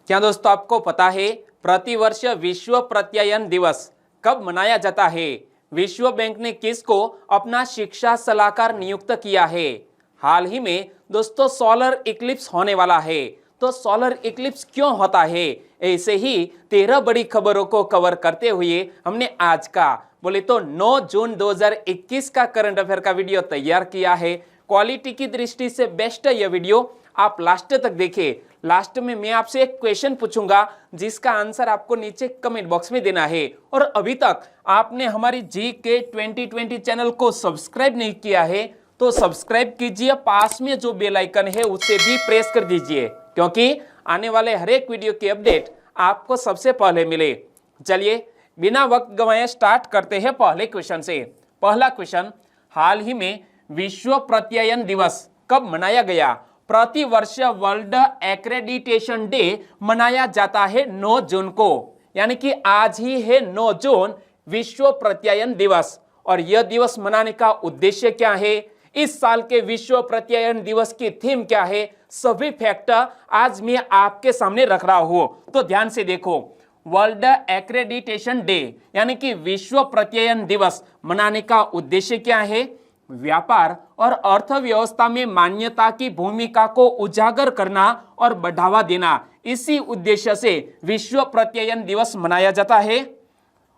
क्या दोस्तों आपको पता है प्रतिवर्ष विश्व प्रत्यायन दिवस कब मनाया जाता है? विश्व बैंक ने किसको अपना शिक्षा सलाहकार नियुक्त किया है? हाल ही में दोस्तों सोलर इक्लिप्स होने वाला है, तो सोलर इक्लिप्स क्यों होता है? ऐसे ही 13 बड़ी खबरों को कवर करते हुए हमने आज का बोले तो 9 जून 2021 का करंट अफेयर का वीडियो तैयार किया है। क्वालिटी की दृष्टि से बेस्ट है यह वीडियो, आप लास्ट तक देखिए। लास्ट में मैं आपसे एक क्वेश्चन पूछूंगा जिसका आंसर आपको नीचे कमेंट बॉक्स में देना है। और अभी तक आपने हमारी GK 2020 चैनल को सब्सक्राइब नहीं किया है तो सब्सक्राइब कीजिए, पास में जो बेल आइकन है उसे भी प्रेस कर दीजिए, क्योंकि आने वाले हर एक वीडियो की अपडेट आपको सबसे पहले मिले। चलिए बिना वक्त गंवाए स्टार्ट करते हैं पहले क्वेश्चन से। पहला क्वेश्चन, हाल ही में विश्व प्रत्यायन दिवस कब मनाया गया? प्रति वर्ष वर्ल्ड एक्रेडिटेशन डे मनाया जाता है 9 जून को, यानी कि आज ही है 9 जून विश्व प्रत्यायन दिवस। और यह दिवस मनाने का उद्देश्य क्या है, इस साल के विश्व प्रत्यायन दिवस की थीम क्या है, सभी फैक्टर आज मैं आपके सामने रख रहा हूं। तो ध्यान से देखो, वर्ल्ड एक्रेडिटेशन डे यानी कि विश्व प्रत्यायन दिवस मनाने का उद्देश्य क्या है? व्यापार और अर्थव्यवस्था में मान्यता की भूमिका को उजागर करना और बढ़ावा देना, इसी उद्देश्य से विश्व प्रत्यायन दिवस मनाया जाता है।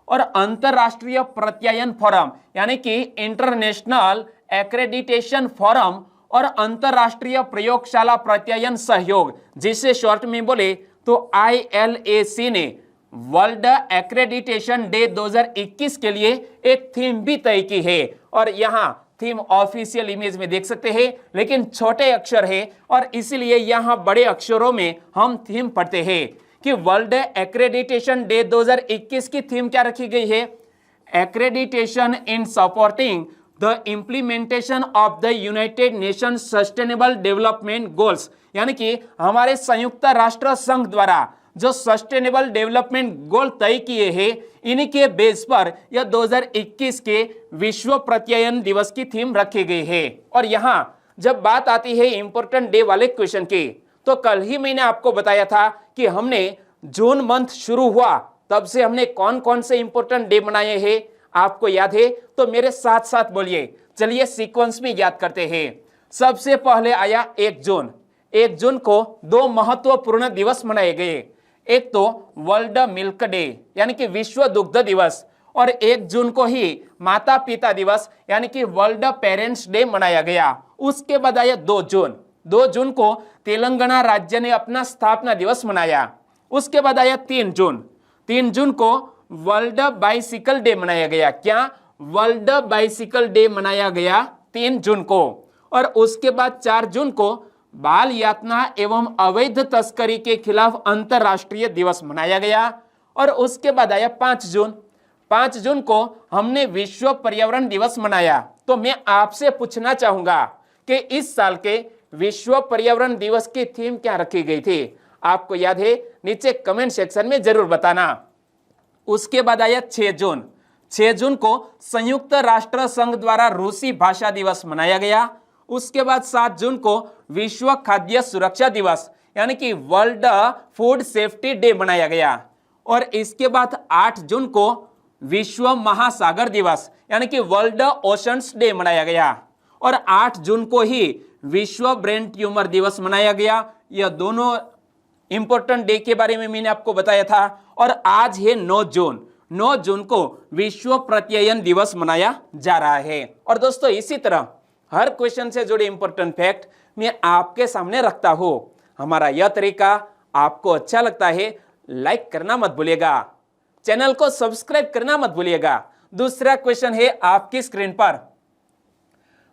और अंतरराष्ट्रीय प्रत्यायन फोरम यानी कि इंटरनेशनल एक्रेडिटेशन फोरम और अंतरराष्ट्रीय प्रयोगशाला प्रत्यायन सहयोग, जिसे शॉर्ट में बोले तो ILAC ने वर्ल्ड एक्रेडिटेशन डे 2021 के लिए एक थीम भी तय की है। और यहाँ थीम ऑफिशियल इमेज में देख सकते हैं, लेकिन छोटे अक्षर है और इसीलिए यहाँ बड़े अक्षरों में हम थीम पढ़ते हैं कि वर्ल्ड एक्रेडिटेशन डे 2021 की थीम क्या रखी गई है? Accreditation in supporting the implementation of the United nation sustainable development goals, यानी कि हमारे संयुक्त राष्ट्र संघ द्वारा जो सस्टेनेबल डेवलपमेंट गोल तय किए हैं, इन्हीं के बेस पर यह 2021 के विश्व प्रत्यायन दिवस की थीम रखी गई है। और यहाँ जब बात आती है इंपॉर्टेंट डे वाले क्वेश्चन की, तो कल ही मैंने आपको बताया था कि हमने जून मंथ शुरू हुआ तब से हमने कौन कौन से इंपॉर्टेंट डे मनाए हैं, आपको याद है? तो मेरे साथ साथ बोलिए। चलिए सीक्वेंस में याद करते हैं। सबसे पहले आया 1 जून। 1 जून को 2 महत्वपूर्ण दिवस मनाए गए, एक तो वर्ल्ड मिल्क डे यानी कि विश्व दुग्ध दिवस, और 1 जून को ही माता पिता दिवस यानी कि वर्ल्ड पेरेंट्स डे मनाया गया। उसके बाद आया 2 जून। 2 जून को तेलंगाना राज्य ने अपना स्थापना दिवस मनाया। उसके बाद आया 3 जून। 3 जून को वर्ल्ड बाइसिकल डे मनाया गया। क्या? वर्ल्ड बाइसिकल डे मनाया गया 3 जून को। और उसके बाद 4 जून को बाल यातना एवं अवैध तस्करी के खिलाफ अंतरराष्ट्रीय दिवस मनाया गया। और उसके बाद आया 5 जून। 5 जून को हमने विश्व पर्यावरण दिवस मनाया। तो मैं आपसे पूछना चाहूंगा कि इस साल के विश्व पर्यावरण दिवस की थीम क्या रखी गई थी? आपको याद है? नीचे कमेंट सेक्शन में जरूर बताना। उसके बाद आया 6 जून। 6 जून को संयुक्त राष्ट्र संघ द्वारा रूसी भाषा दिवस मनाया गया। उसके बाद 7 जून को विश्व खाद्य सुरक्षा दिवस यानी कि वर्ल्ड फूड सेफ्टी डे मनाया गया। और इसके बाद 8 जून को विश्व महासागर दिवस यानी कि वर्ल्ड ओशंस डे मनाया गया। और 8 जून को ही विश्व ब्रेन ट्यूमर दिवस मनाया गया। यह दोनों इंपॉर्टेंट डे के बारे में मैंने आपको बताया था। और आज है 9 जून। 9 जून को विश्व प्रत्यायन दिवस मनाया जा रहा है। और दोस्तों इसी तरह हर क्वेश्चन से जुड़े इंपॉर्टेंट फैक्ट मैं आपके सामने रखता हूं। हमारा यह तरीका आपको अच्छा लगता है, लाइक करना मत भूलिएगा, चैनल को सब्सक्राइब करना मत भूलिएगा। दूसरा क्वेश्चन है आपकी स्क्रीन पर,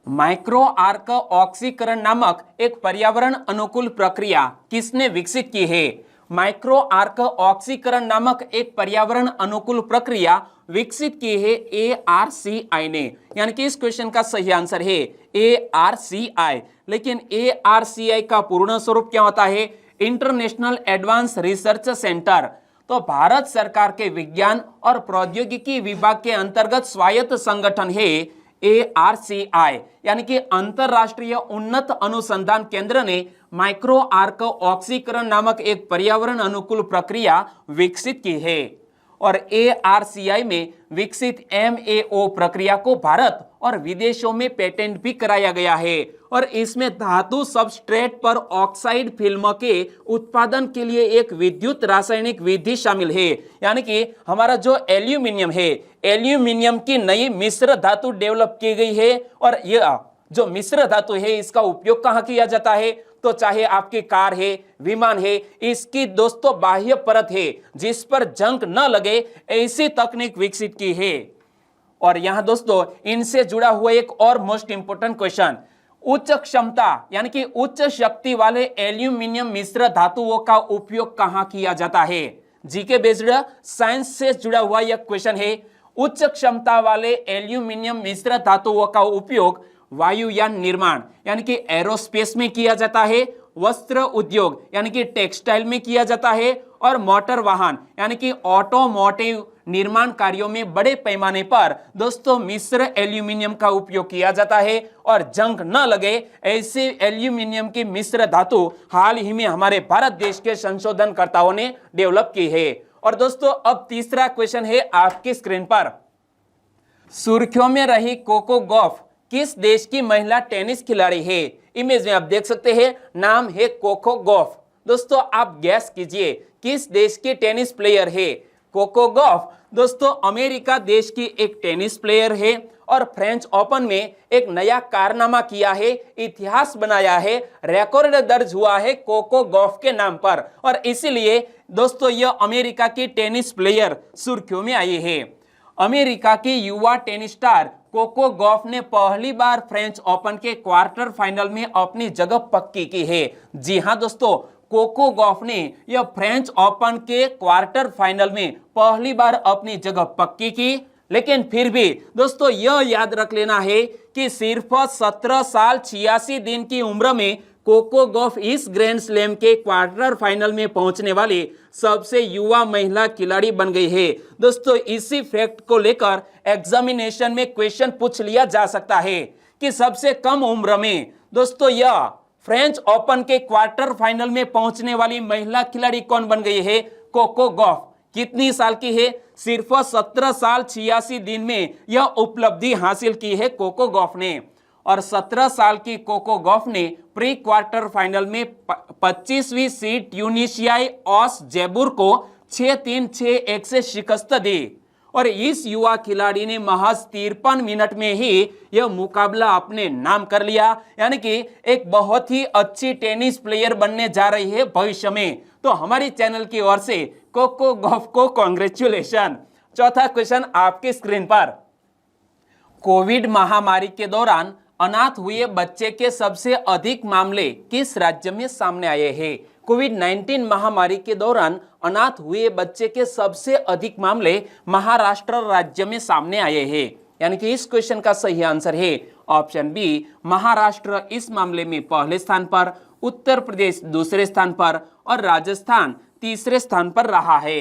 माइक्रो आर्क ऑक्सीकरण नामक एक पर्यावरण अनुकूल प्रक्रिया किसने विकसित की है? माइक्रो आर्क ऑक्सीकरण नामक एक पर्यावरण अनुकूल प्रक्रिया विकसित की है ARCI ने, यानी कि इस क्वेश्चन का सही आंसर है ARCI। लेकिन ARCI का पूर्ण स्वरूप क्या होता है? International advance research centre. तो भारत सरकार के विज्ञान और प्रौद्योगिकी विभाग के अंतर्गत स्वायत्त संगठन है ARCI यानी कि अंतरराष्ट्रीय उन्नत अनुसंधान केंद्र ने माइक्रो आर्क ऑक्सीकरण नामक एक पर्यावरण अनुकूल प्रक्रिया विकसित की है। और ARCI में विकसित MAO प्रक्रिया को भारत और विदेशों में पेटेंट भी कराया गया है। और इसमें धातु सबस्ट्रेट पर ऑक्साइड फिल्म के उत्पादन के लिए एक विद्युत रासायनिक विधि शामिल है। यानी कि हमारा जो एल्यूमिनियम है, एल्यूमिनियम की नई मिश्र धातु डेवलप की गई है। और यह जो मिश्र धातु है इसका उपयोग कहाँ किया जाता है, तो चाहे आपकी कार है, विमान है, इसकी दोस्तों बाह्य परत है जिस पर जंग न लगे, ऐसी तकनीक विकसित की है। और यहां दोस्तों इनसे जुड़ा हुआ एक और मोस्ट इंपोर्टेंट क्वेश्चन, उच्च क्षमता यानी कि उच्च शक्ति वाले एल्यूमिनियम मिश्र धातुओं का उपयोग कहां किया जाता है। जीके बेस्ड साइंस से जुड़ा हुआ यह क्वेश्चन है। उच्च क्षमता वाले एल्यूमिनियम मिश्र धातुओं का उपयोग वायुयान निर्माण यानी कि एरोस्पेस में किया जाता है, वस्त्र उद्योग यानी कि टेक्सटाइल में किया जाता है, और मोटर वाहन यानी कि ऑटोमोटिव निर्माण कार्यों में बड़े पैमाने पर दोस्तों मिश्र एल्यूमिनियम का उपयोग किया जाता है। और जंग न लगे ऐसे एल्यूमिनियम की मिश्र धातु हाल ही में हमारे भारत देश के संशोधनकर्ताओं ने डेवलप की है। और दोस्तों अब तीसरा क्वेश्चन है आपकी स्क्रीन पर, सुर्खियों में रही कोको गॉफ किस देश की महिला टेनिस खिलाड़ी है। इमेज में आप देख सकते हैं, नाम है कोको गॉफ। दोस्तों आप गैस कीजिए किस देश की टेनिस प्लेयर है। कोको गॉफ दोस्तों अमेरिका देश की एक टेनिस प्लेयर है और फ्रेंच ओपन में एक नया कारनामा किया है, इतिहास बनाया है, रिकॉर्ड दर्ज हुआ है कोको गॉफ के नाम पर। और इसीलिए दोस्तों यह अमेरिका की टेनिस प्लेयर सुर्खियों में आई है। अमेरिका की युवा टेनिस स्टार कोको गॉफ ने पहली बार फ्रेंच ओपन के क्वार्टर फाइनल में अपनी जगह पक्की की है। जी हां दोस्तों, कोको गॉफ ने यह फ्रेंच ओपन के क्वार्टर फाइनल में पहली बार अपनी जगह पक्की की। लेकिन फिर भी दोस्तों यह याद रख लेना है कि सिर्फ 17 साल 86 दिन की उम्र में कोको गॉफ इस ग्रैंड स्लैम के क्वार्टर फाइनल में पहुंचने वाली सबसे युवा महिला खिलाड़ी बन गई है। दोस्तों इसी फैक्ट को लेकर एग्जामिनेशन में क्वेश्चन पूछ लिया जा सकता है कि सबसे कम उम्र में दोस्तों यह फ्रेंच ओपन के क्वार्टर फाइनल में पहुंचने वाली महिला खिलाड़ी कौन बन गई है। कोको गॉफ कितनी साल की है, सिर्फ 17 साल 86 दिन में यह उपलब्धि हासिल की है कोको गॉफ ने। और 17 साल की कोको गॉफ ने प्री क्वार्टर फाइनल में 25वीं सीड ट्यूनिशियाई ऑस जेबुर को 6-3, 6-1 से शिकस्त दी। और इस युवा खिलाड़ी ने महज 53 मिनट में ही यह मुकाबला अपने नाम कर लिया, यानी कि एक बहुत ही अच्छी टेनिस प्लेयर बनने जा रही है भविष्य में। तो हमारी चैनल की ओर से कोको गॉफ को कांग्रेचुलेशन। चौथा क्वेश्चन आपकी स्क्रीन पर, कोविड महामारी के दौरान अनाथ हुए बच्चे के सबसे अधिक मामले किस राज्य में सामने आए हैं। कोविड-19 महामारी के दौरान अनाथ हुए बच्चे के सबसे अधिक मामले महाराष्ट्र राज्य में सामने आए हैं। यानी कि इस क्वेश्चन का सही आंसर है ऑप्शन बी, महाराष्ट्र इस मामले में पहले स्थान पर, उत्तर प्रदेश दूसरे स्थान पर और राजस्थान तीसरे स्थान पर रहा है।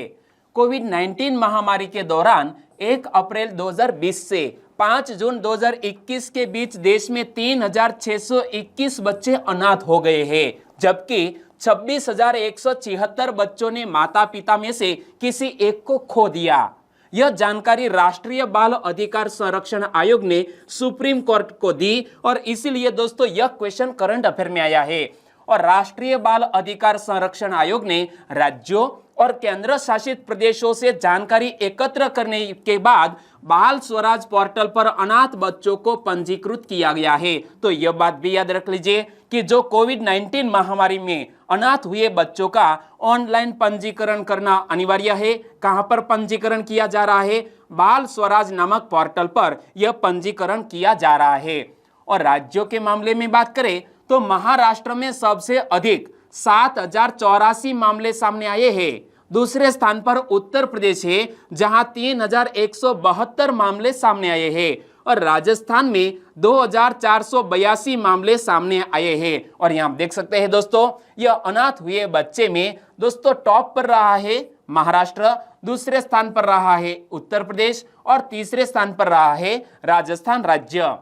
कोविड-19 महामारी के दौरान 1 अप्रैल 2020 से 5 जून 2021 के बीच देश में 3621 बच्चे अनाथ हो गए हैं, जबकि 26,176 बच्चों ने माता पिता में से किसी एक को खो दिया। यह जानकारी राष्ट्रीय बाल अधिकार संरक्षण आयोग ने सुप्रीम कोर्ट को दी और इसीलिए दोस्तों यह क्वेश्चन करंट अफेयर में आया है। और राष्ट्रीय बाल अधिकार संरक्षण आयोग ने राज्यों और केंद्र शासित प्रदेशों से जानकारी एकत्र करने के बाद बाल स्वराज पोर्टल पर अनाथ बच्चों को पंजीकृत किया गया है। तो यह बात भी याद रख लीजिए कि जो कोविड-19 महामारी में अनाथ हुए बच्चों का ऑनलाइन पंजीकरण करना अनिवार्य है। कहां पर पंजीकरण किया जा रहा है, बाल स्वराज नामक पोर्टल पर यह पंजीकरण किया जा रहा है। और राज्यों के मामले में बात करें तो महाराष्ट्र में सबसे अधिक 7,084 मामले सामने आए हैं। दूसरे स्थान पर उत्तर प्रदेश है जहां 3,172 मामले सामने आए हैं और राजस्थान में 2,482 मामले सामने आए हैं। और यहां देख सकते हैं दोस्तों, यह अनाथ हुए बच्चे में दोस्तों टॉप पर रहा है महाराष्ट्र, दूसरे स्थान पर रहा है उत्तर प्रदेश और तीसरे स्थान पर रहा है राजस्थान राज्य।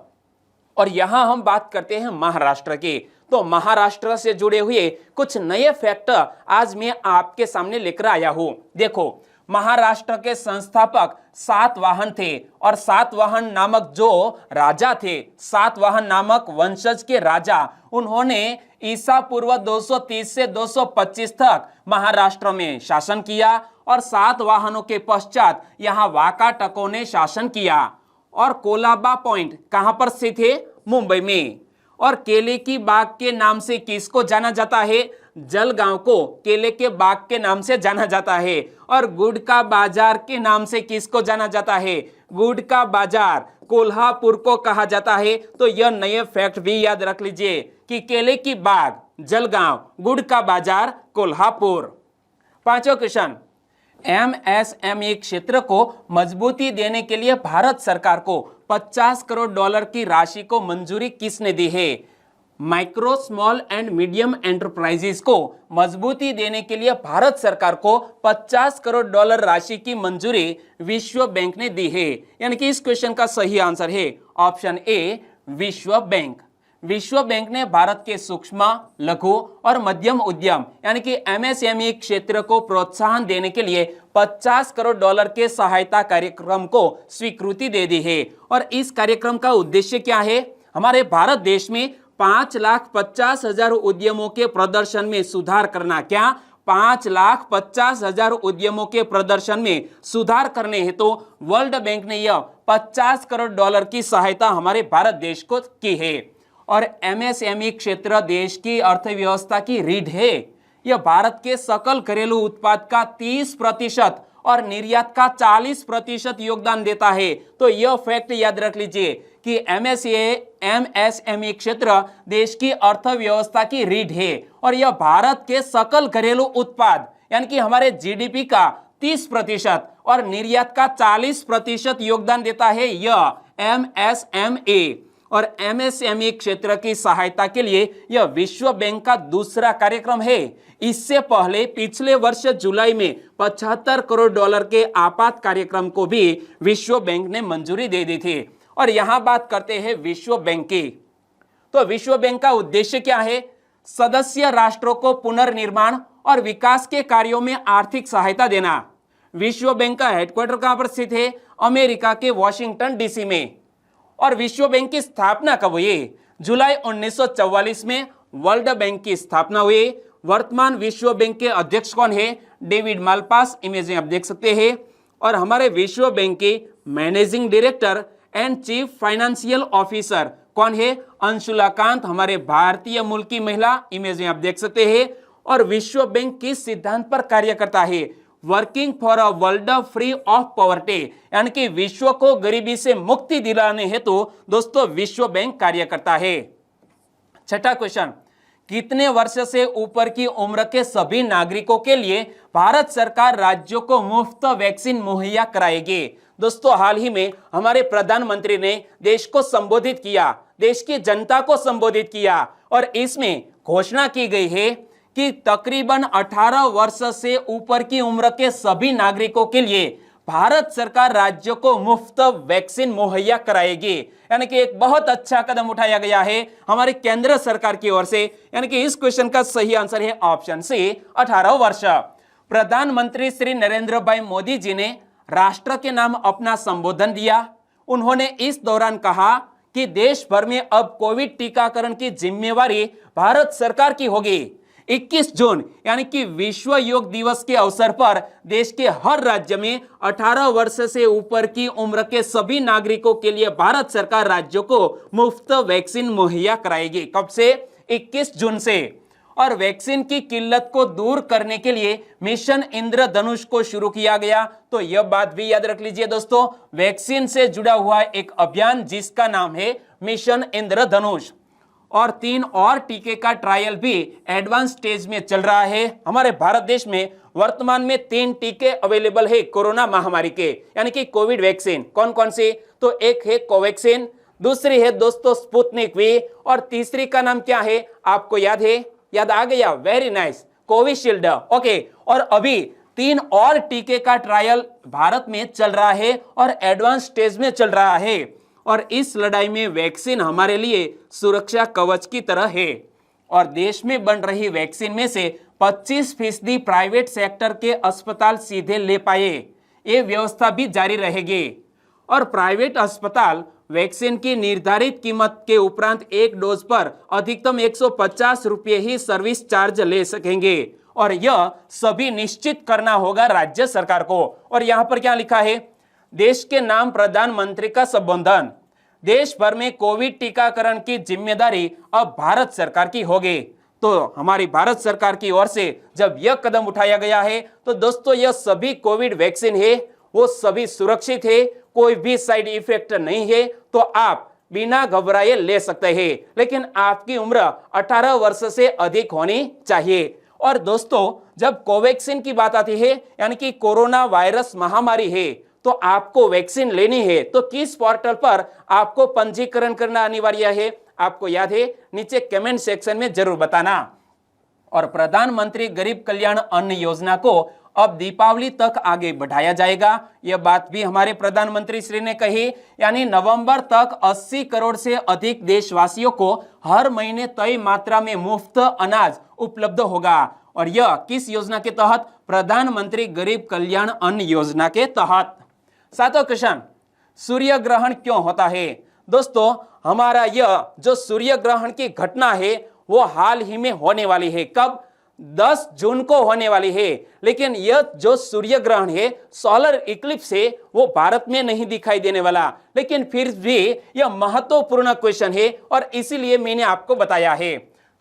और यहां हम बात करते हैं महाराष्ट्र की। तो महाराष्ट्र से जुड़े हुए कुछ नए फैक्ट आज मैं आपके सामने लेकर आया हूं। देखो, महाराष्ट्र के संस्थापक सातवाहन थे और सातवाहन नामक जो राजा थे, सातवाहन नामक वंशज के राजा, उन्होंने ईसा पूर्व 230 से 225 तक महाराष्ट्र में शासन किया और सातवाहनों के पश्चात यहाँ वाकाटकों ने शासन किया। और कोलाबा पॉइंट कहां पर स्थित है? मुंबई में। और केले की बाग के नाम से किसको जाना जाता है? जलगांव को केले के बाग के नाम से जाना जाता है। और गुड़ का बाजार के नाम से किसको जाना जाता है? गुड़ का बाजार कोल्हापुर को कहा जाता है। तो यह नए फैक्ट भी याद रख लीजिए कि केले की बाग जलगांव, गुड़ का बाजार कोल्हापुर। पांचवा क्वेश्चन, एमएसएमई क्षेत्र को मजबूती देने के लिए भारत सरकार को 50 करोड़ डॉलर की राशि को मंजूरी किसने दी है? Micro, small and medium enterprises को मजबूती देने के लिए भारत सरकार को 50 करोड़ डॉलर राशि की मंजूरी विश्व बैंक ने दी है। यानी कि इस क्वेश्चन का सही आंसर है ऑप्शन ए, विश्व बैंक। विश्व बैंक ने भारत के सूक्ष्म, लघु और मध्यम उद्यम यानी कि एमएसएमई क्षेत्र को प्रोत्साहन देने के लिए 50 करोड़ डॉलर के सहायता कार्यक्रम को स्वीकृति दे दी है। और इस कार्यक्रम का उद्देश्य क्या है? हमारे भारत देश में 5,50,000 उद्यमों के प्रदर्शन में सुधार करना। क्या? 5,50,000 उद्यमों के प्रदर्शन में सुधार करने हेतु तो वर्ल्ड बैंक ने यह 50 करोड़ डॉलर की सहायता हमारे भारत देश को की है। और एमएसएमई क्षेत्र देश की अर्थव्यवस्था की रीढ़ है। यह भारत के सकल घरेलू उत्पाद का 30% और निर्यात का 40% योगदान देता है। तो यह फैक्ट याद रख लीजिए कि एमएसएमई क्षेत्र देश की अर्थव्यवस्था की रीढ़ है और यह भारत के सकल घरेलू उत्पाद यानी कि हमारे जीडीपी का 30% और निर्यात का 40% योगदान देता है यह एमएसएमई। और एमएसएमई क्षेत्र की सहायता के लिए यह विश्व बैंक का दूसरा कार्यक्रम है। इससे पहले पिछले वर्ष जुलाई में 75 करोड़ डॉलर के आपात कार्यक्रम को भी विश्व बैंक ने मंजूरी दे दी थी। और यहां बात करते हैं विश्व बैंक की। तो विश्व बैंक का उद्देश्य क्या है? सदस्य राष्ट्रों को पुनर्निर्माण और विकास के कार्यों में आर्थिक सहायता देना। विश्व बैंक का हेडक्वार्टर कहां पर स्थित है? अमेरिका के वॉशिंगटन डीसी में। और विश्व बैंक की स्थापना कब हुई? जुलाई 1944 में वर्ल्ड बैंक की स्थापना हुई। वर्तमान विश्व बैंक के अध्यक्ष कौन है? डेविड मालपास, इमेज में आप देख सकते हैं। और हमारे विश्व बैंक के managing director and chief financial officer कौन है? अंशुला कांत, हमारे भारतीय मूल की महिला, इमेज में आप देख सकते हैं। और विश्व बैंक किस सिद्धांत पर कार्य करता है? Working for a world free of poverty यानी कि विश्व को गरीबी से मुक्ति दिलाने हेतु दोस्तों विश्व बैंक कार्य करता है। छठा क्वेश्चन, कितने वर्ष से ऊपर की उम्र के सभी नागरिकों के लिए भारत सरकार राज्यों को मुफ्त वैक्सीन मुहैया कराएगी? दोस्तों, हाल ही में हमारे प्रधानमंत्री ने देश को संबोधित किया, देश की जनता को संबोधित किया और इसमें घोषणा की गई है कि तकरीबन 18 वर्ष से ऊपर की उम्र के सभी नागरिकों के लिए भारत सरकार राज्यों को मुफ्त वैक्सीन मुहैया कराएगी। यानी कि एक बहुत अच्छा कदम उठाया गया है हमारी केंद्र सरकार की ओर से। यानी कि इस क्वेश्चन का सही आंसर है ऑप्शन सी, 18 वर्ष। प्रधानमंत्री श्री नरेंद्र भाई मोदी जी ने राष्ट्र के नाम अपना संबोधन दिया। उन्होंने इस दौरान कहा कि देश भर में अब कोविड टीकाकरण की जिम्मेवारी भारत सरकार की होगी। 21 जून यानी कि विश्व योग दिवस के अवसर पर देश के हर राज्य में 18 वर्ष से ऊपर की उम्र के सभी नागरिकों के लिए भारत सरकार राज्यों को मुफ्त वैक्सीन मुहैया कराएगी। कब से? 21 जून से। और वैक्सीन की किल्लत को दूर करने के लिए मिशन इंद्रधनुष को शुरू किया गया। तो यह बात भी याद रख लीजिए दोस्तों, वैक्सीन से जुड़ा हुआ एक अभियान जिसका नाम है मिशन इंद्रधनुष। और 3 और टीके का ट्रायल भी एडवांस स्टेज में चल रहा है। हमारे भारत देश में वर्तमान में 3 टीके अवेलेबल है कोरोना महामारी के, यानी कि कोविड वैक्सीन। कौन कौन से? तो एक है कोवैक्सीन, दूसरी है दोस्तों स्पुतनिक वी और तीसरी का नाम क्या है? आपको याद है? याद आ गया? Very nice, Covishield. ओके। और अभी 3 और टीके का ट्रायल भारत में चल रहा है और एडवांस स्टेज में चल रहा है। और इस लड़ाई में वैक्सीन हमारे लिए सुरक्षा कवच की तरह है। और देश में बन रही वैक्सीन में से 25% प्राइवेट सेक्टर के अस्पताल सीधे ले पाए, ये व्यवस्था भी जारी रहेगी। और प्राइवेट अस्पताल वैक्सीन की निर्धारित कीमत के उपरांत एक डोज पर अधिकतम 150 रुपये ही सर्विस चार्ज ले सकेंगे। और यह सभी निश्चित करना होगा राज्य सरकार को। और यहां पर क्या लिखा है, देश के नाम प्रधानमंत्री का संबोधन। देश भर में कोविड टीकाकरण की जिम्मेदारी अब भारत सरकार की होगी। तो हमारी भारत सरकार की ओर से जब यह कदम उठाया गया है तो दोस्तों यह सभी कोविड वैक्सीन है वो सभी सुरक्षित है, कोई भी साइड इफेक्ट नहीं है। तो आप बिना घबराए ले सकते हैं, लेकिन आपकी उम्र 18 वर्ष से अधिक होनी चाहिए। और दोस्तों जब कोवैक्सीन की बात आती है, यानी कि कोरोना वायरस महामारी है, तो आपको वैक्सीन लेनी है तो किस पोर्टल पर आपको पंजीकरण करना अनिवार्य है, आपको याद है? नीचे कमेंट सेक्शन में जरूर बताना। और प्रधानमंत्री गरीब कल्याण अन्न योजना को अब दीपावली तक आगे बढ़ाया जाएगा, यह बात भी हमारे प्रधानमंत्री श्री ने कही। यानी नवंबर तक 80 करोड़ से अधिक देशवासियों को हर महीने तय मात्रा में मुफ्त अनाज उपलब्ध होगा। और यह किस योजना के तहत? प्रधानमंत्री गरीब कल्याण अन्न योजना के तहत। सातवां क्वेश्चन, सूर्य ग्रहण क्यों होता है? दोस्तों हमारा यह जो सूर्य ग्रहण की घटना है वो हाल ही में होने वाली है। कब? 10 जून को होने वाली है। लेकिन यह जो सूर्य ग्रहण है, सोलर इक्लिप्स है, वो भारत में नहीं दिखाई देने वाला। लेकिन फिर भी यह महत्वपूर्ण क्वेश्चन है और इसीलिए मैंने आपको बताया है।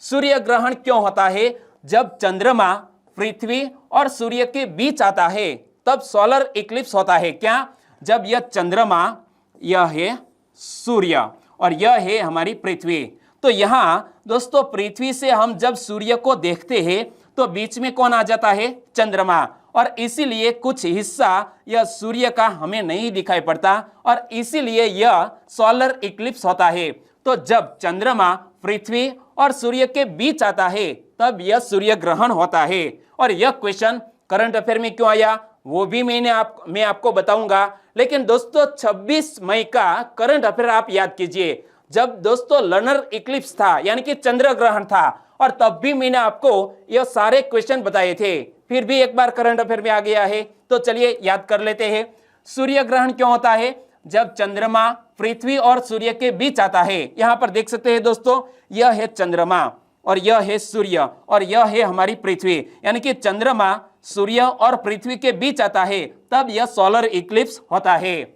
सूर्य ग्रहण क्यों होता है? जब चंद्रमा पृथ्वी और सूर्य के बीच आता है तब सोलर इक्लिप्स होता है। क्या? जब यह चंद्रमा, यह है सूर्य और यह है हमारी पृथ्वी। तो यहां दोस्तों पृथ्वी से हम जब सूर्य को देखते हैं तो बीच में कौन आ जाता है? चंद्रमा। और इसीलिए कुछ हिस्सा यह सूर्य का हमें नहीं दिखाई पड़ता और इसीलिए यह सोलर इक्लिप्स होता है। तो जब चंद्रमा पृथ्वी और सूर्य के बीच आता है तब यह सूर्य ग्रहण होता है। और यह क्वेश्चन करंट अफेयर में क्यों आया वो भी मैं आपको बताऊंगा। लेकिन दोस्तों 26 मई का करंट अफेयर आप याद कीजिए, जब दोस्तों लनर इक्लिप्स था, यानी कि चंद्र ग्रहण था, और तब भी मैंने आपको यह सारे क्वेश्चन बताए थे। फिर भी एक बार करंट अफेयर में आ गया है तो चलिए याद कर लेते हैं। सूर्य ग्रहण क्यों होता है? जब चंद्रमा पृथ्वी और सूर्य के बीच आता है। यहां पर देख सकते हैं दोस्तों, यह है चंद्रमा और यह है सूर्य और यह है हमारी पृथ्वी, यानी कि चंद्रमा सूर्य और पृथ्वी के बीच आता है तब यह सोलर इक्लिप्स होता है।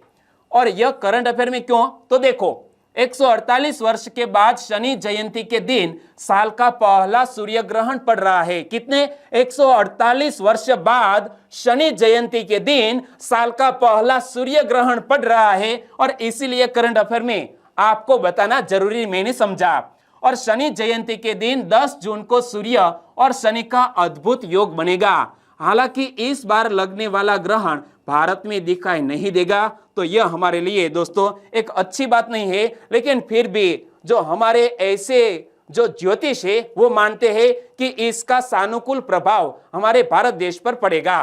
और यह करंट अफेयर में क्यों? तो देखो 148 वर्ष के बाद शनि जयंती के दिन साल का पहला सूर्य ग्रहण पड़ रहा है। कितने? 148 वर्ष बाद शनि जयंती के दिन साल का पहला सूर्य ग्रहण पड़ रहा है और इसीलिए करंट अफेयर में आपको बताना जरूरी मैंने समझा। और शनि जयंती के दिन 10 जून को सूर्य और शनि का अद्भुत योग बनेगा। हालांकि इस बार लगने वाला ग्रहण भारत में दिखाई नहीं देगा, तो यह हमारे लिए दोस्तों एक अच्छी बात नहीं है। लेकिन फिर भी जो हमारे ऐसे जो ज्योतिष है वो मानते हैं कि इसका सानुकूल प्रभाव हमारे भारत देश पर पड़ेगा।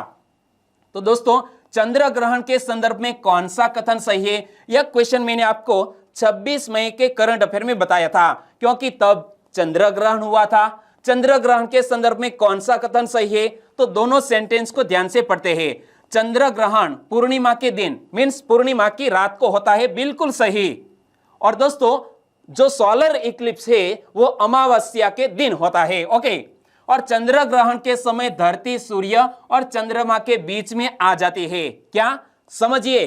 तो दोस्तों चंद्र ग्रहण के संदर्भ में कौन सा कथन सही है? यह क्वेश्चन मैंने आपको 26 मई के करंट अफेयर में बताया था, क्योंकि तब चंद्र ग्रहण हुआ था। चंद्र ग्रहण के संदर्भ में कौन सा कथन सही है? तो दोनों सेंटेंस को ध्यान से पढ़ते हैं। चंद्र ग्रहण पूर्णिमा के दिन मीन्स पूर्णिमा की रात को होता है, बिल्कुल सही। और दोस्तों जो सोलर इक्लिप्स है वो अमावस्या के दिन होता है। ओके। और चंद्र ग्रहण के समय धरती सूर्य और चंद्रमा के बीच में आ जाती है। क्या? समझिए,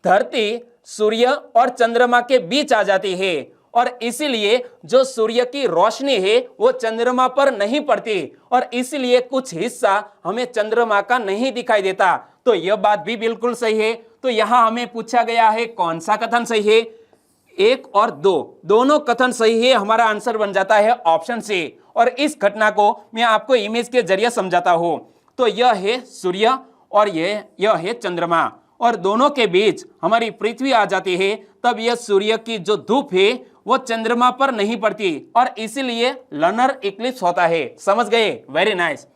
धरती सूर्य और चंद्रमा के बीच आ जाती है और इसीलिए जो सूर्य की रोशनी है वो चंद्रमा पर नहीं पड़ती और इसीलिए कुछ हिस्सा हमें चंद्रमा का नहीं दिखाई देता। तो यह बात भी बिल्कुल सही है। तो यहां हमें पूछा गया है कौन सा कथन सही है? 1 और 2 दोनों कथन सही है। हमारा आंसर बन जाता है ऑप्शन सी। और इस घटना को मैं आपको इमेज के जरिए समझाता हूं। तो यह है सूर्य और यह है चंद्रमा और दोनों के बीच हमारी पृथ्वी आ जाती है, तब यह सूर्य की जो धूप है वो चंद्रमा पर नहीं पड़ती और इसीलिए लनर इक्लिप्स होता है। समझ गए? Very nice.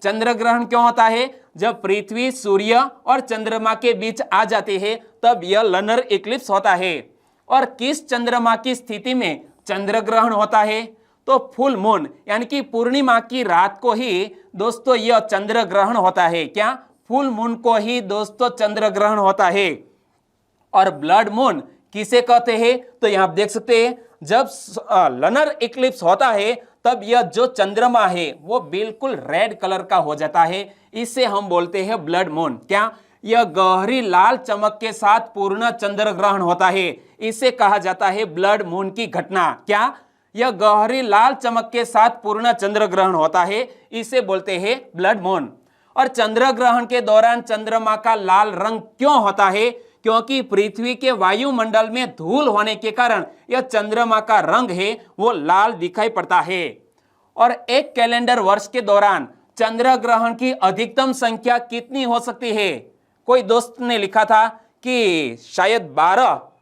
चंद्र ग्रहण क्यों होता है? जब पृथ्वी सूर्य और चंद्रमा के बीच आ जाती है तब यह लनर इक्लिप्स होता है। और किस चंद्रमा की स्थिति में चंद्र ग्रहण होता है? तो फुल मून यानी कि पूर्णिमा की रात को ही दोस्तों यह चंद्र ग्रहण होता है। क्या? फुल मून को ही दोस्तों चंद्र ग्रहण होता है। और ब्लड मून किसे कहते हैं? तो यहां आप देख सकते हैं जब लनर इक्लिप्स होता है तब यह जो चंद्रमा है वो बिल्कुल रेड कलर का हो जाता है, इसे हम बोलते हैं ब्लड मून। क्या? यह गहरी लाल चमक के साथ पूर्ण चंद्र ग्रहण होता है, इसे कहा जाता है ब्लड मून की घटना। क्या? यह गहरी लाल चमक के साथ पूर्ण चंद्र ग्रहण होता है, इसे बोलते हैं ब्लड मून। और चंद्र ग्रहण के दौरान चंद्रमा का लाल रंग क्यों होता है? क्योंकि पृथ्वी के वायुमंडल में धूल होने के कारण यह चंद्रमा का रंग है वो लाल दिखाई पड़ता है। और एक कैलेंडर वर्ष के दौरान चंद्र ग्रहण की अधिकतम संख्या कितनी हो सकती है? कोई दोस्त ने लिखा था कि शायद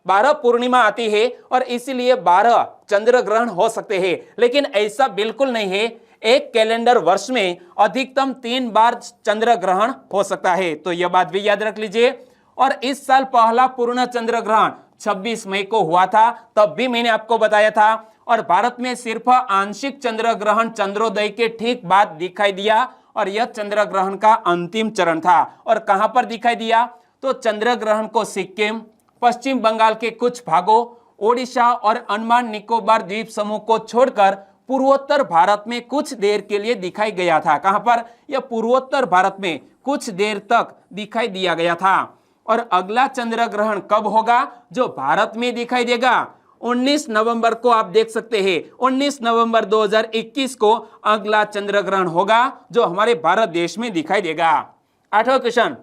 12 पूर्णिमा आती है और इसीलिए 12 चंद्र ग्रहण हो सकते हैं, लेकिन ऐसा बिल्कुल नहीं है। एक कैलेंडर वर्ष में अधिकतम 3 बार चंद्र ग्रहण हो सकता है, तो यह बात भी याद रख लीजिए। और इस साल पहला पूर्ण चंद्र ग्रहण 26 मई को हुआ था, तब भी मैंने आपको बताया था। और भारत में सिर्फ आंशिक चंद्र ग्रहण चंद्रोदय के ठीक बाद दिखाई दिया और यह चंद्र ग्रहण का अंतिम चरण था। और कहां पर दिखाई दिया? तो चंद्र ग्रहण को सिक्किम, पश्चिम बंगाल के कुछ भागों, ओडिशा और अंडमान निकोबार द्वीप समूह को छोड़कर पूर्वोत्तर भारत में कुछ देर के लिए दिखाई गया था। कहां पर? यह पूर्वोत्तर भारत में कुछ देर तक दिखाई दिया गया था। और अगला चंद्र ग्रहण कब होगा जो भारत में दिखाई देगा? 19 नवंबर को आप देख सकते हैं, 19 नवंबर 2021 को अगला चंद्र ग्रहण होगा जो हमारे भारत देश में दिखाई देगा। 8वां क्वेश्चन,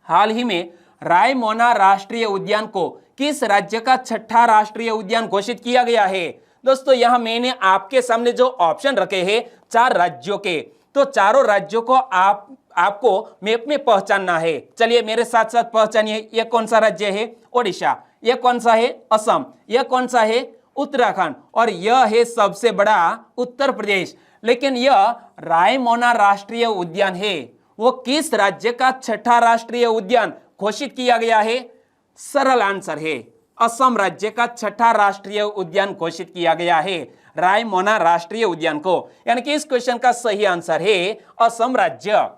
हाल ही में रायमोना राष्ट्रीय उद्यान को किस राज्य का 6ठा राष्ट्रीय उद्यान घोषित किया गया है? दोस्तों यहां मैंने आपके सामने जो ऑप्शन रखे हैं 4 राज्यों के, तो चारों राज्यों को आपको मैप में पहचानना है। चलिए मेरे साथ साथ पहचानिए। यह कौन सा राज्य है? ओडिशा। यह कौन सा है? असम। यह कौन सा है? उत्तराखंड। और यह है सबसे बड़ा उत्तर प्रदेश। लेकिन यह रायमोना राष्ट्रीय उद्यान है वो किस राज्य का 6ठा राष्ट्रीय उद्यान घोषित किया गया है? सरल आंसर है असम राज्य का 6ठा राष्ट्रीय उद्यान घोषित किया गया है, रायमोना राष्ट्रीय उद्यान को। यानी कि इस क्वेश्चन का सही आंसर है असम राज्य।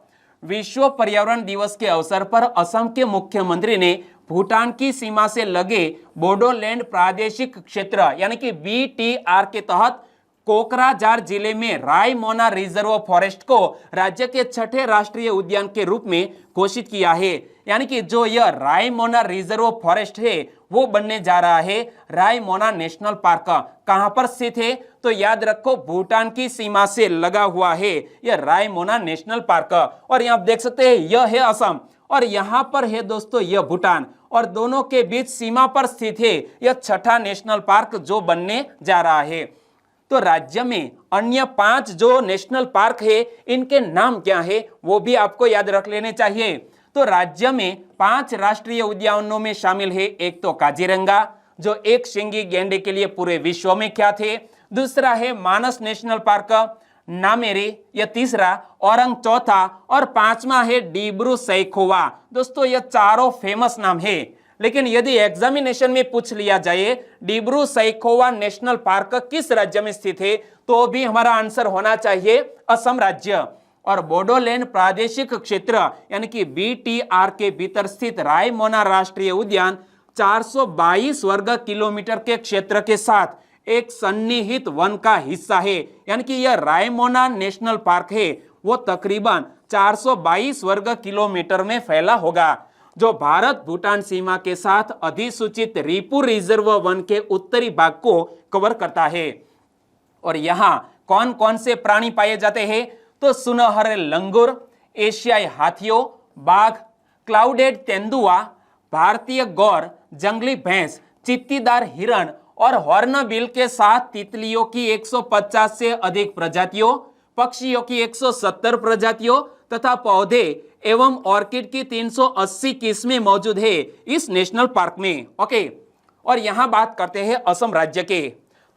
विश्व पर्यावरण दिवस के अवसर पर असम के मुख्यमंत्री ने भूटान की सीमा से लगे बोडोलैंड प्रादेशिक क्षेत्र यानी कि BTR के तहत कोकराझार जिले में रायमोना रिजर्व फॉरेस्ट को राज्य के 6ठे राष्ट्रीय उद्यान के रूप में घोषित किया है। यानी कि जो यह रायमोना रिजर्व फॉरेस्ट है वो बनने जा रहा है रायमोना नेशनल पार्क। कहां पर स्थित है? तो याद रखो भूटान की सीमा से लगा हुआ है यह रायमोना नेशनल पार्क। और यहां आप देख सकते हैं यह है असम और यहां पर है दोस्तों यह भूटान, और दोनों के बीच सीमा पर स्थित है यह 6ठा नेशनल पार्क जो बनने जा रहा है। तो राज्य में अन्य 5 जो नेशनल पार्क है इनके नाम क्या है वो भी आपको याद रख लेने चाहिए। तो राज्य में 5 राष्ट्रीय उद्यानों में शामिल है, एक तो काजीरंगा जो एक शिंगी गैंडे के लिए पूरे विश्व में ख्यात है, दूसरा है मानस नेशनल पार्क, नामेरी यह तीसरा, औरंग चौथा और 5वां है डिब्रू सैखोवा। दोस्तों यह चारों फेमस नाम है, लेकिन यदि एग्जामिनेशन में पूछ लिया जाए डिब्रू सैखोवा नेशनल पार्क किस राज्य में स्थित है तो भी हमारा आंसर होना चाहिए असम राज्य। और बोडोलैंड प्रादेशिक क्षेत्र यानी कि BTR के भीतर स्थित रायमोना राष्ट्रीय उद्यान 422 वर्ग किलोमीटर के क्षेत्र के साथ एक सन्निहित वन का हिस्सा है। यानी कि यह रायमोना नेशनल पार्क है वो तकरीबन 422 वर्ग किलोमीटर में फैला होगा, जो भारत भूटान सीमा के साथ अधिसूचित रिपु रिजर्व वन के उत्तरी भाग को कवर करता है। और यहाँ कौन कौन से प्राणी पाए जाते हैं? तो सुनहरे लंगूर, एशियाई हाथियों, बाघ, क्लाउडेड तेंदुआ, भारतीय गौर, जंगली भैंस, चित्तीदार हिरण और हॉर्नबिल के साथ तितलियों की 150 से अधिक प्रजातियों, पक्षियों की 170 प्रजातियों तथा पौधे एवं ऑर्किड की 380 किस्में मौजूद है इस नेशनल पार्क में। ओके, और यहां बात करते हैं असम राज्य के।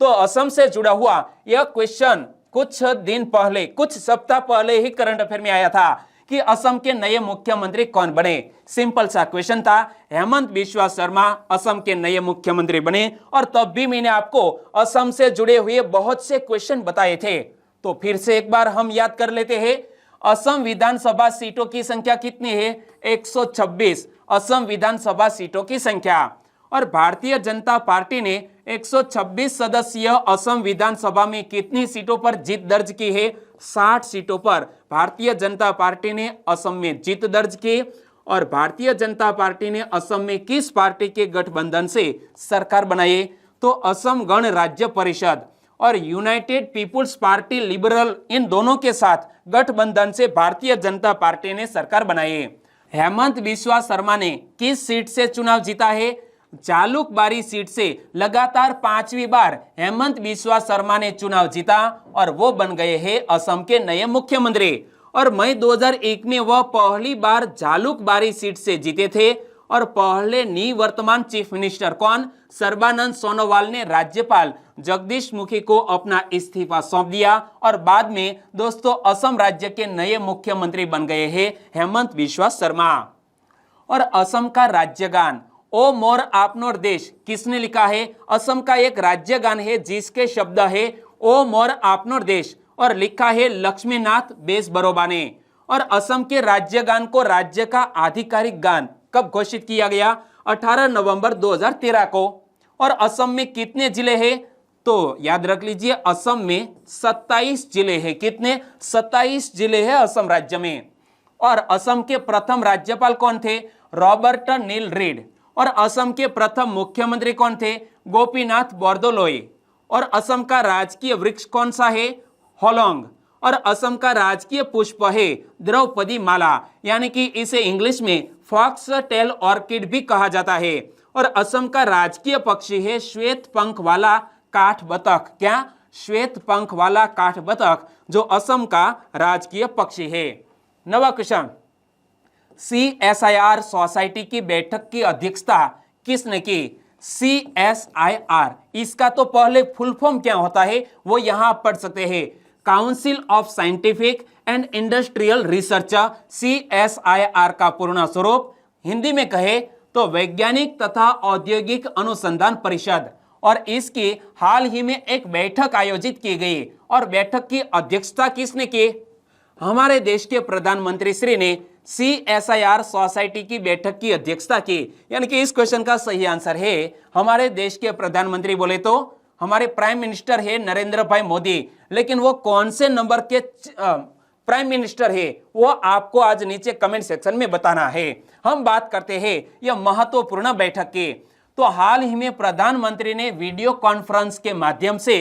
तो असम से जुड़ा हुआ यह क्वेश्चन कुछ दिन पहले, कुछ सप्ताह पहले ही करंट अफेयर में आया था कि असम के नए मुख्यमंत्री कौन बने। सिंपल सा क्वेश्चन था, हेमंत बिस्वा शर्मा असम के नए मुख्यमंत्री बने। और तब भी मैंने आपको असम से जुड़े हुए बहुत से क्वेश्चन बताए थे। तो फिर से एक बार हम याद कर लेते हैं। असम विधानसभा सीटों की संख्या कितनी है? 126 असम विधानसभा सीटों की संख्या। और भारतीय जनता पार्टी ने 126 सदस्यीय असम विधानसभा में कितनी सीटों पर जीत दर्ज की है? 60 सीटों पर भारतीय जनता पार्टी ने असम में जीत दर्ज की। और भारतीय जनता पार्टी ने असम में किस पार्टी के गठबंधन से सरकार बनाई? तो असम गण राज्य परिषद और यूनाइटेड पीपुल्स पार्टी लिबरल, इन दोनों के साथ गठबंधन से भारतीय जनता पार्टी ने सरकार बनाई। हेमंत बिस्वा शर्मा ने किस सीट से चुनाव जीता है? जालुकबारी सीट से लगातार 5वीं बार हेमंत बिस्वा शर्मा ने चुनाव जीता और वो बन गए हैं असम के नए मुख्यमंत्री। और मई 2001 में वह पहली बार जालुकबारी सीट से जीते थे। और पहले निवर्तमान चीफ मिनिस्टर कौन? सर्बानंद सोनोवाल ने राज्यपाल जगदीश मुखी को अपना इस्तीफा सौंप दिया और बाद में दोस्तों असम राज्य के नए मुख्यमंत्री बन गए हैं हेमंत बिस्वा शर्मा। और असम का राज्य गान ओ मोर आपनोर देश किसने लिखा है? असम का एक राज्य गान है जिसके शब्द है ओ मोर आपनोर देश और लिखा है लक्ष्मीनाथ बेजबरोबा ने। और असम के राज्य गान को राज्य का आधिकारिक गान कब घोषित किया गया? 18 नवंबर 2013 को। और असम में कितने जिले हैं? तो याद रख लीजिए, असम में 27 जिले हैं। कितने? 27 जिले हैं असम राज्य में। और असम के प्रथम राज्यपाल कौन थे? रॉबर्ट नील रीड। और असम के प्रथम मुख्यमंत्री कौन थे? गोपीनाथ बोरदोलोई। और असम का राजकीय वृक्ष कौन सा है? होलोंग। और असम का राजकीय पुष्प है द्रौपदी माला, यानी कि इसे इंग्लिश में फॉक्स टेल ऑर्किड भी कहा जाता है। और असम का राजकीय पक्षी है श्वेत पंख वाला काठ बतख। क्या? श्वेत पंख वाला काठ बतख जो असम का राजकीय पक्षी है। नवा क्वेश्चन, CSIR सोसाइटी की बैठक की अध्यक्षता किसने की? CSIR, इसका तो पहले फुल फॉर्म क्या होता है वो यहां पढ़ सकते हैं। Council of scientific and industrial research. CSIR का पूर्ण स्वरूप हिंदी में कहे तो वैज्ञानिक तथा औद्योगिक अनुसंधान परिषद। और इसकी हाल ही में एक बैठक आयोजित की गई और बैठक की अध्यक्षता किसने की? हमारे देश के प्रधानमंत्री श्री ने CSIR सोसाइटी की बैठक की अध्यक्षता की। यानी कि इस क्वेश्चन का सही आंसर है हमारे देश के प्रधानमंत्री। बोले तो हमारे प्राइम मिनिस्टर है नरेंद्र भाई मोदी, लेकिन वो कौन से नंबर के प्राइम मिनिस्टर है वो आपको आज नीचे कमेंट सेक्शन में बताना है। हम बात करते हैं यह महत्वपूर्ण बैठक की। तो हाल ही में प्रधानमंत्री ने वीडियो कॉन्फ्रेंस के माध्यम से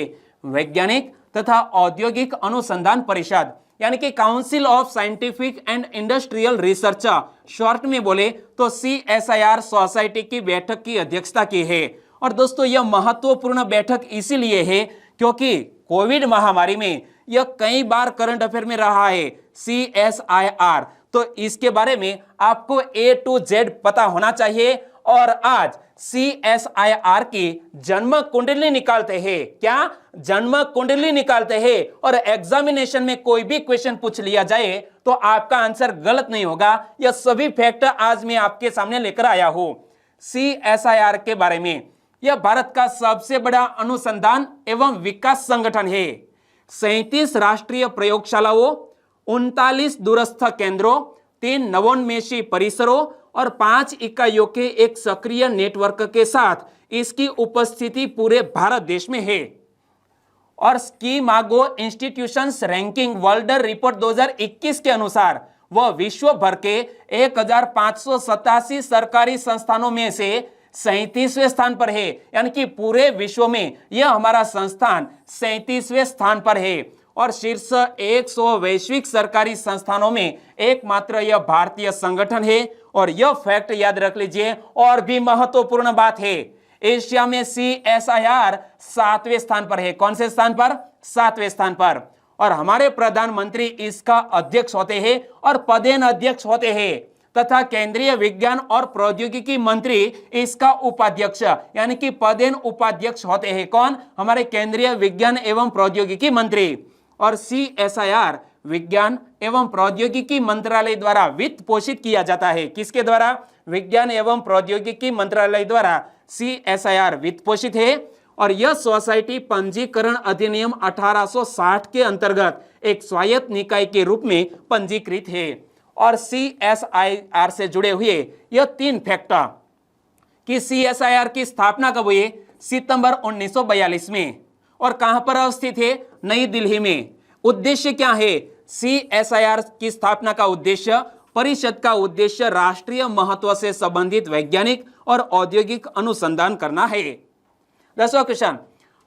वैज्ञानिक तथा औद्योगिक अनुसंधान परिषद यानी कि council of scientific and industrial research, short में बोले तो CSIR सोसाइटी की बैठक की अध्यक्षता की है। और दोस्तों यह महत्वपूर्ण बैठक इसीलिए है क्योंकि कोविड महामारी में यह कई बार करंट अफेयर में रहा है CSIR, तो इसके बारे में आपको A to Z पता होना चाहिए। और आज CSIR की जन्म कुंडली निकालते हैं। क्या? जन्म कुंडली निकालते हैं। और एग्जामिनेशन में कोई भी क्वेश्चन पूछ लिया जाए तो आपका आंसर गलत नहीं होगा। यह सभी फैक्ट आज मैं आपके सामने लेकर आया हूं CSIR के बारे में। यह भारत का सबसे बड़ा अनुसंधान एवं विकास संगठन है। 37 राष्ट्रीय प्रयोगशालाओं, 39 दूरस्थ केंद्रों, 3 नवोन्मेषी परिसरों और 5 इकाइयों के एक सक्रिय नेटवर्क के साथ इसकी उपस्थिति पूरे भारत देश में है। और स्कीमागो इंस्टीट्यूशंस रैंकिंग वर्ल्ड रिपोर्ट 2021 के अनुसार वह विश्व भर के 1587 सरकारी संस्थानों में से 37वें स्थान पर है। यानी कि पूरे विश्व में यह हमारा संस्थान 37वें स्थान पर है। और शीर्ष 100 वैश्विक सरकारी संस्थानों में एकमात्र यह भारतीय संगठन है। और यह फैक्ट याद रख लीजिए। और भी महत्वपूर्ण बात है, एशिया में CSIR 7वें स्थान पर है। कौन से स्थान पर? 7वें स्थान पर। और हमारे प्रधानमंत्री इसका अध्यक्ष होते हैं और पदेन अध्यक्ष होते हैं तथा केंद्रीय विज्ञान और प्रौद्योगिकी मंत्री इसका उपाध्यक्ष यानी कि पदेन उपाध्यक्ष होते हैं। कौन? हमारे केंद्रीय विज्ञान एवं प्रौद्योगिकी मंत्री। और CSIR विज्ञान एवं प्रौद्योगिकी मंत्रालय द्वारा वित्त पोषित किया जाता है। किसके द्वारा? विज्ञान एवं प्रौद्योगिकी मंत्रालय द्वारा CSIR वित्त पोषित है। और यह सोसाइटी पंजीकरण अधिनियम 1860 के अंतर्गत एक स्वायत्त निकाय के रूप में पंजीकृत है। और CSIR से जुड़े हुए यह 3 फैक्टर कि CSIR की स्थापना कब हुई? सितंबर 1942 में। और कहां पर अवस्थित है? नई दिल्ली में। उद्देश्य क्या है? CSIR की स्थापना का उद्देश्य, परिषद का उद्देश्य राष्ट्रीय महत्व से संबंधित वैज्ञानिक और औद्योगिक अनुसंधान करना है। 10वां क्वेश्चन,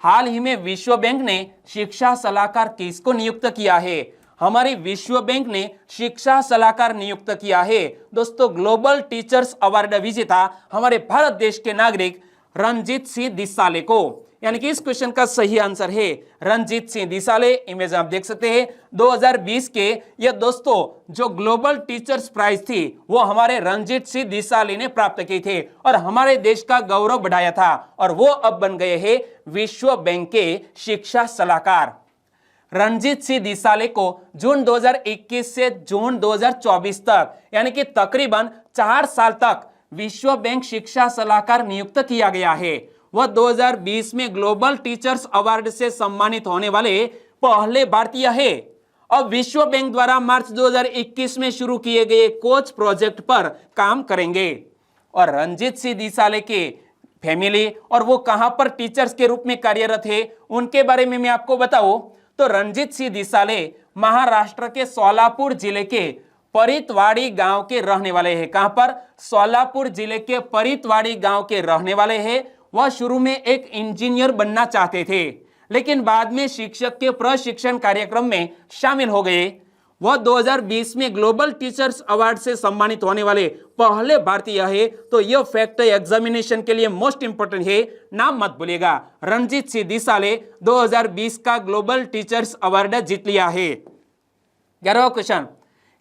हाल ही में विश्व बैंक ने शिक्षा सलाहकार किसको नियुक्त किया है? हमारी विश्व बैंक ने शिक्षा सलाहकार नियुक्त किया है दोस्तों ग्लोबल टीचर्स अवार्ड विजेता हमारे भारत देश के नागरिक रणजीत सिंह दिसाले को। यानी कि इस क्वेश्चन का सही आंसर है रणजीत सिंह दिसाले। इमेज आप देख सकते हैं 2020 के ये दोस्तों जो ग्लोबल टीचर्स प्राइज थी वो हमारे रणजीत सिंह दिसाले ने प्राप्त की थे और हमारे देश का गौरव बढ़ाया था और वो अब बन गए हैं विश्व बैंक के शिक्षा सलाहकार। रणजीत सिंह दिसाले को जून 2021 से जून 2024 तक यानी कि तकरीबन 4 साल तक विश्व बैंक शिक्षा सलाहकार नियुक्त किया गया है। वह 2020 में ग्लोबल टीचर्स अवार्ड से सम्मानित होने वाले पहले भारतीय है। अब विश्व बैंक द्वारा मार्च 2021 में शुरू किए गए कोच प्रोजेक्ट पर काम करेंगे। और रणजीत सिंह दिसाले के फैमिली और वो कहां पर टीचर्स के रूप में कार्यरत है उनके बारे में मैं आपको बताऊं तो रणजीत सिंह दिसाले महाराष्ट्र के सोलापुर जिले के परितवाड़ी गांव के रहने वाले हैं। कहां पर? सोलापुर जिले के परितवाड़ी गांव के रहने वाले हैं। वह शुरू में एक इंजीनियर बनना चाहते थे लेकिन बाद में शिक्षक के प्रशिक्षण कार्यक्रम में शामिल हो गए। वह 2020 में ग्लोबल टीचर्स अवार्ड से सम्मानित होने वाले पहले भारतीय है। तो यह फैक्ट एग्जामिनेशन के लिए मोस्ट इंपोर्टेंट है, नाम मत भूलिएगा। रणजीत सिंह दिसाले 2020 का ग्लोबल टीचर्स अवार्ड जीत लिया है। 11वां क्वेश्चन,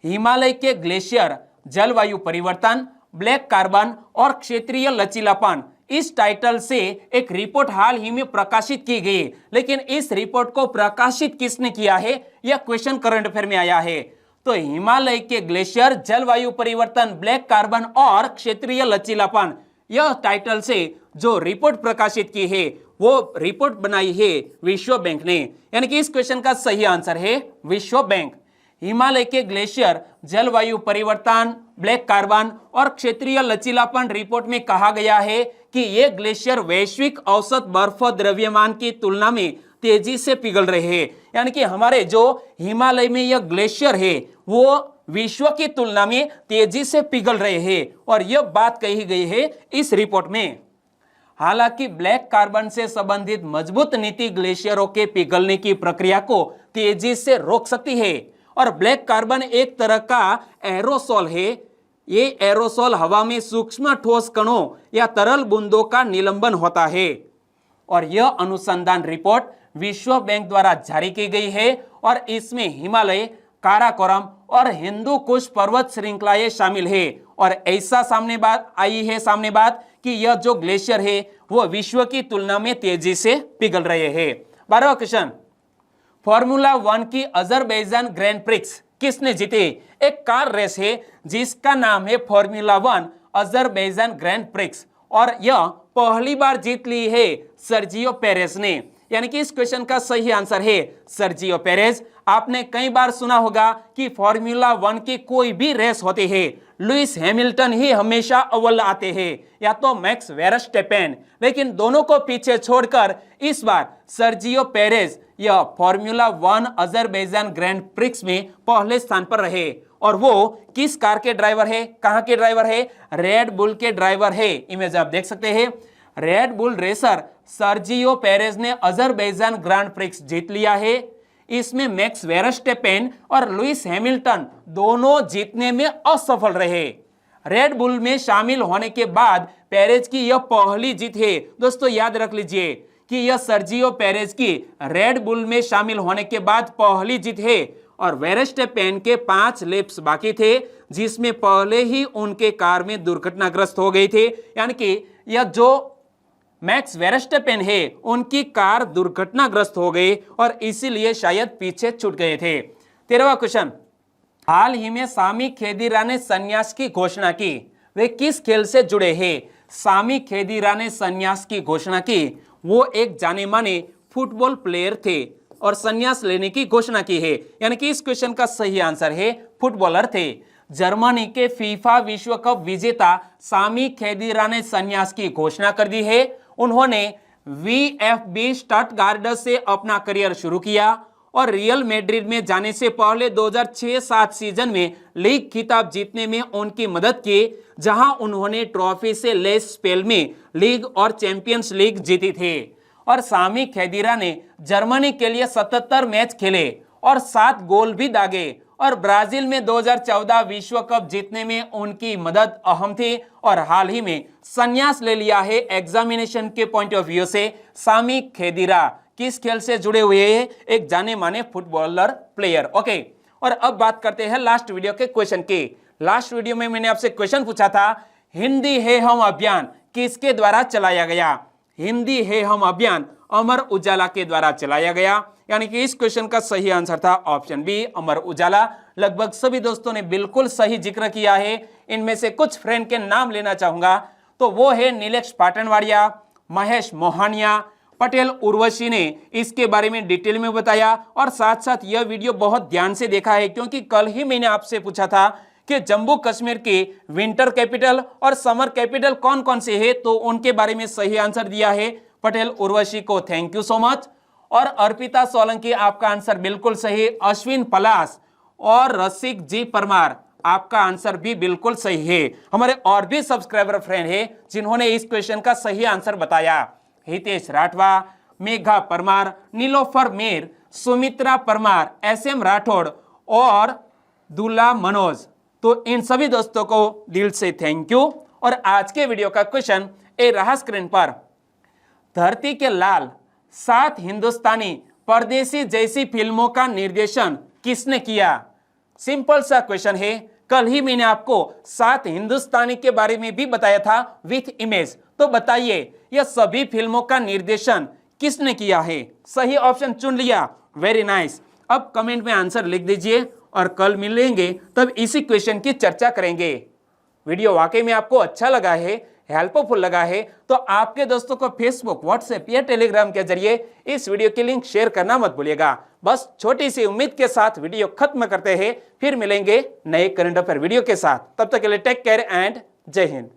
हिमालय के ग्लेशियर, जलवायु परिवर्तन, ब्लैक कार्बन और क्षेत्रीय लचीलापन, इस टाइटल से एक रिपोर्ट हाल ही में प्रकाशित की गई। लेकिन इस रिपोर्ट को प्रकाशित किसने किया है यह क्वेश्चन करंट अफेयर में आया है। तो हिमालय के ग्लेशियर, जलवायु परिवर्तन, ब्लैक कार्बन और क्षेत्रीय लचीलापन, यह टाइटल से जो रिपोर्ट प्रकाशित की है वो रिपोर्ट बनाई है विश्व बैंक ने। यानी कि इस क्वेश्चन का सही आंसर है विश्व बैंक। हिमालय के ग्लेशियर, जलवायु परिवर्तन, ब्लैक कार्बन और क्षेत्रीय लचीलापन रिपोर्ट में कहा गया है कि ये ग्लेशियर वैश्विक औसत बर्फ द्रव्यमान की तुलना में तेजी से पिघल रहे हैं। यानी कि हमारे जो हिमालय में यह ग्लेशियर है वो विश्व की तुलना में तेजी से पिघल रहे हैं और यह बात कही गई है इस रिपोर्ट में। हालांकि ब्लैक कार्बन से संबंधित मजबूत नीति ग्लेशियरों के पिघलने की प्रक्रिया को तेजी से रोक सकती है। और ब्लैक कार्बन एक तरह का एरोसोल है। ये एरोसोल हवा में सूक्ष्म ठोस कणों या तरल बूंदों का निलंबन होता है। और यह अनुसंधान रिपोर्ट विश्व बैंक द्वारा जारी की गई है और इसमें हिमालय, काराकोरम और हिंदू कुश पर्वत श्रृंखलाएं शामिल है। और ऐसा सामने बात कि यह जो ग्लेशियर है वो विश्व की तुलना में तेजी से पिघल रहे हैं। 12वां क्वेश्चन, फॉर्मूला 1 की अजरबैजान ग्रैंड प्रिक्स किसने जीते? एक कार रेस है जिसका नाम है फॉर्मूला 1 अजरबैजान ग्रैंड प्रिक्स और यह पहली बार जीत ली है सर्जियो पेरेज ने। यानी कि इस क्वेश्चन का सही आंसर है सर्जियो पेरेज। आपने कई बार सुना होगा कि फॉर्मूला 1 की कोई भी रेस होती है लुइस हैमिल्टन ही हमेशा अव्वल आते हैं या तो मैक्स वेरस्टेपेन, लेकिन दोनों को पीछे छोड़कर इस बार सर्जियो पेरेज यह फॉर्मूला 1 अजरबैजान ग्रैंड प्रिक्स में पहले स्थान पर रहे। और वो किस कार के ड्राइवर है, कहां के ड्राइवर है? रेड बुल के ड्राइवर है। इमेज आप देख सकते हैं। Red bull racer Sergio Perez ने अजरबैजान ग्रैंड प्रिक्स जीत लिया है। इसमें मैक्स वेरस्टेपेन और लुइस हैमिल्टन दोनों जीतने में असफल रहे। रेड बुल में शामिल होने के बाद पेरेज की यह पहली जीत है। दोस्तों याद रख लीजिए कि यह सर्जियो पेरेज की रेड बुल में शामिल होने के बाद पहली जीत है और वेरस्टेपेन के 5 लैप्स बाकी थे जिसमें पहले ही उनके कार में दुर्घटनाग्रस्त हो गई थे। यानी कि यह जो मैक्स वेरस्टेपेन है उनकी कार दुर्घटनाग्रस्त हो गई और इसीलिए शायद पीछे छूट गए थे। 13वां क्वेश्चन, हाल ही में सामी खेदीरा ने संन्यास की घोषणा की, वे किस खेल से जुड़े हैं? सामी खेदीरा ने संन्यास की घोषणा की, वो एक जाने माने फुटबॉल प्लेयर थे और संन्यास लेने की घोषणा की है, यानी कि इस क्वेश्चन का सही आंसर है फुटबॉलर थे। जर्मनी के फीफा विश्व कप विजेता सामी खेदीरा ने संन्यास की घोषणा कर दी है। उन्होंने वीएफबी स्टटगार्ट से अपना करियर शुरू किया और रियल मैड्रिड में जाने से पहले 2006-07 सीजन में लीग खिताब जीतने में उनकी मदद की, जहां उन्होंने ट्रॉफी से लेस स्पेल में लीग और चैंपियंस लीग जीती थी। और सामी खेदीरा ने जर्मनी के लिए 77 मैच खेले और 7 गोल भी दागे और ब्राजील में 2014 विश्व कप जीतने में उनकी मदद अहम थी और हाल ही में संन्यास ले लिया है एग्जामिनेशन के पॉइंट ऑफ व्यू से। सामी खेदीरा किस खेल से जुड़े हुए हैं? एक जाने माने फुटबॉलर प्लेयर। ओके, और अब बात करते हैं लास्ट वीडियो के क्वेश्चन की। लास्ट वीडियो में मैंने आपसे क्वेश्चन पूछा था, हिंदी है हम अभियान किसके द्वारा चलाया गया? हिंदी है हम अभियान अमर उजाला के द्वारा चलाया गया, यानी कि इस क्वेश्चन का सही आंसर था ऑप्शन बी, अमर उजाला। लगभग सभी दोस्तों ने बिल्कुल सही जिक्र किया है। इनमें से कुछ फ्रेंड के नाम लेना चाहूंगा, तो वो है नीलेश पाटनवाड़िया, महेश मोहानिया, पटेल उर्वशी ने इसके बारे में डिटेल में बताया। और साथ साथ यह वीडियो बहुत ध्यान से देखा है, क्योंकि कल ही मैंने आपसे पूछा था कि जम्मू कश्मीर की विंटर कैपिटल और समर कैपिटल कौन कौन से है, तो उनके बारे में सही आंसर दिया है पटेल उर्वशी को, थैंक यू सो मच। और अर्पिता सोलंकी, आपका आंसर बिल्कुल सही। अश्विन पलास और रसिक जी परमार, आपका आंसर भी बिल्कुल सही है। हमारे और भी सब्सक्राइबर फ्रेंड है जिन्होंने इस क्वेश्चन का सही आंसर बताया, हितेश राठवा, मेघा परमार, नीलोफर मेर, सुमित्रा परमार, एसएम राठौड़ और दुला मनोज। तो इन सभी दोस्तों को दिल से थैंक यू। और आज के वीडियो का क्वेश्चन ए रहा स्क्रीन पर, धरती के लाल 7 हिंदुस्तानी परदेसी जैसी फिल्मों का निर्देशन किसने किया? सिंपल सा क्वेश्चन है। कल ही मैंने आपको 7 हिंदुस्तानी के बारे में भी बताया था विथ इमेज, तो बताइए यह सभी फिल्मों का निर्देशन किसने किया है? सही ऑप्शन चुन लिया, वेरी नाइस। अब कमेंट में आंसर लिख दीजिए और कल मिलेंगे तब इसी क्वेश्चन की चर्चा करेंगे। वीडियो वाकई में आपको अच्छा लगा है, हेल्पफुल लगा है, तो आपके दोस्तों को फेसबुक, व्हाट्सएप या टेलीग्राम के जरिए इस वीडियो की लिंक शेयर करना मत भूलिएगा। बस छोटी सी उम्मीद के साथ वीडियो खत्म करते हैं, फिर मिलेंगे नए करंट अफेयर वीडियो के साथ। तब तक के लिए टेक केयर एंड जय हिंद।